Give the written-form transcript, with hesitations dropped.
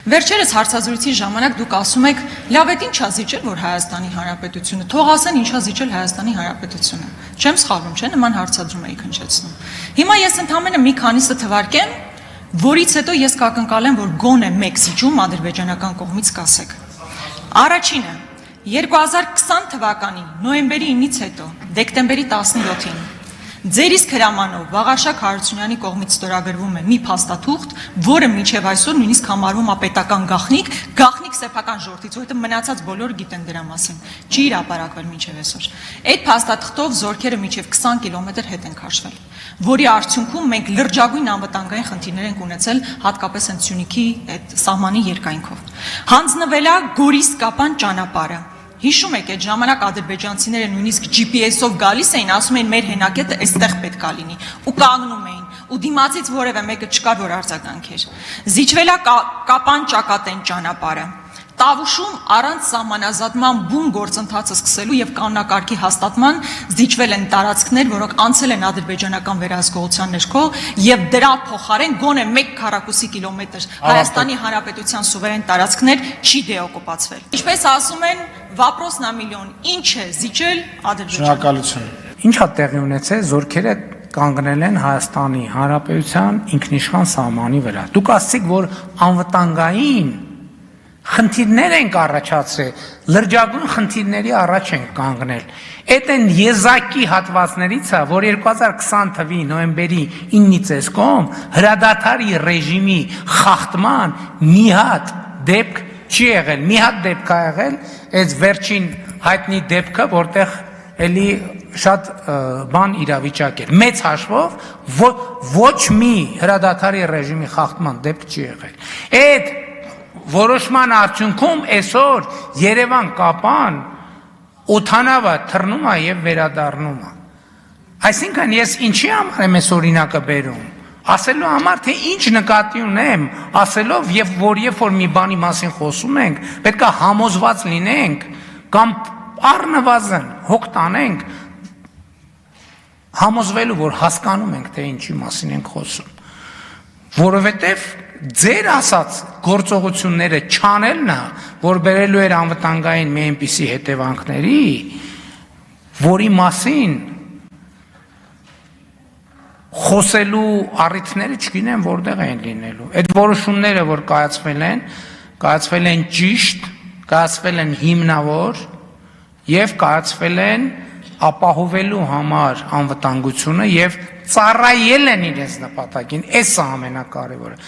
Վերջերս հարցազրույցի ժամանակ դուք ասում եք, լավ է ինչա զիջել, որ Հայաստանի Հանրապետությունը, թող ասեն ինչա զիջել Հայաստանի Հանրապետությունը։ Չեմ սխալվում, չէ՞, նման հարցադրում էի հնչեցնում։ Հիմա ես ընդամենը մի քանիսը թվարկեմ, որից հետո ես կակնկալեմ, որ գոնե մեկ զիջում ադրբեջանական կողմից կասեք։ Առաջինը 2020 թվականի նոյեմբերի 9-ից հետո, դեկտեմբերի 17-ին ձեր իսկ հրամանով Վաղարշակ Հարությունյանի կողմից ստորագրվում է մի փաստաթուղթ, որը մինչև այսօր նույնիսկ համարվում է պետական գաղտնիք սեփական ժողովրդից, որովհետև մնացած բոլորը գիտեն դրա մասին, չի հրապարակվել մինչև այսօր։ Այդ փաստաթղթով զորքերը մինչև 20 կիլոմետր հետ են քաշվել, որի արդյունքում մենք լրջագույն անվտանգային խնդիրներ ենք ունեցել, հատկապես հենց Սյունիքի այդ սահմանի երկայնքով։ Հանձնվել է Գորիս-Կապան ճանապարհը։ Հիշում եք, այդ ժամանակ ադրբեջանցիները նույնիսկ GPS-ով գալիս էին, ասում էին մեր հենակետը այստեղ պետք է լինի, ու կանգնում էին, ու դիմացից որևէ մեկը չկար, որ արձագանքեր։ Զիջվել է Կապան-Ճակատեն ճանապարհը։ Տավուշում առանց սահմանազատման բուն գործընթացը սկսելու եւ կանոնակարգի հաստատման զիջվել են տարածքներ, որոնք անցել են ադրբեջանական վերահսկողության ներքո եւ դրա փոխարեն գոնե 1 քառակուսի կիլոմետր Հայաստանի Հանրապետության սուվերեն տարածքներ չի դեօկուպացվել։ Ինչպես ասում են, вопрос на миллион, ինչ է զիջել Ադրբեջանը։ Շնորհակալություն։ Ինչ է տեղի ունեցել, զորքերը կանգնել են Հայաստանի Հանրապետության ինքնիշխան սահմանի վրա։ Դուք ասացիք, որ անվտանգային խնդիրներ ենք առաջացրել, լրջագույն խնդիրների առաջ ենք կանգնել։ Այդ են եզակի հատվածներից է, որ 2020 թվականի նոյեմբերի 9-ից էսկոմ հրադադարի ռեժիմի խախտման մի հատ դեպք չի եղել, մի հատ դեպք է եղել, այդ վերջին հայտնի դեպքը, որտեղ էլի շատ բան իրավիճակ էր։ Մեծ հաշվով ոչ մի հրադադարի ռեժիմի խախտման դեպք չի եղել։ Այդ որոշման արդյունքում այսօր Երևան-Կապան օդանավը թռնում է եւ վերադառնում է։ Այսինքն ես ինչի համար եմ այս օրինակը բերում։ Ասելու համար, թե ինչ նկատի ունեմ, ասելով եւ որ մի բանի մասին խոսում ենք, պետք է համոզված լինենք կամ առնվազն հոգ տանենք համոզվելու, որ հասկանում ենք, թե ինչի մասին ենք խոսում։ Որովհետեւ ձեր ասած գործողությունները չանելն է, որ բերելու էր անվտանգային մի այնպիսի հետևանքների, որի մասին խոսելու առիթները չգիտեմ որտեղ են լինելու։ Այդ որոշումները, որ կայացվել են ճիշտ, կայացվել են հիմնավոր եւ կայացվել են ապահովելու համար անվտանգությունը եւ ծառայել են իրենց նպատակին, այս է ամենակարևորը։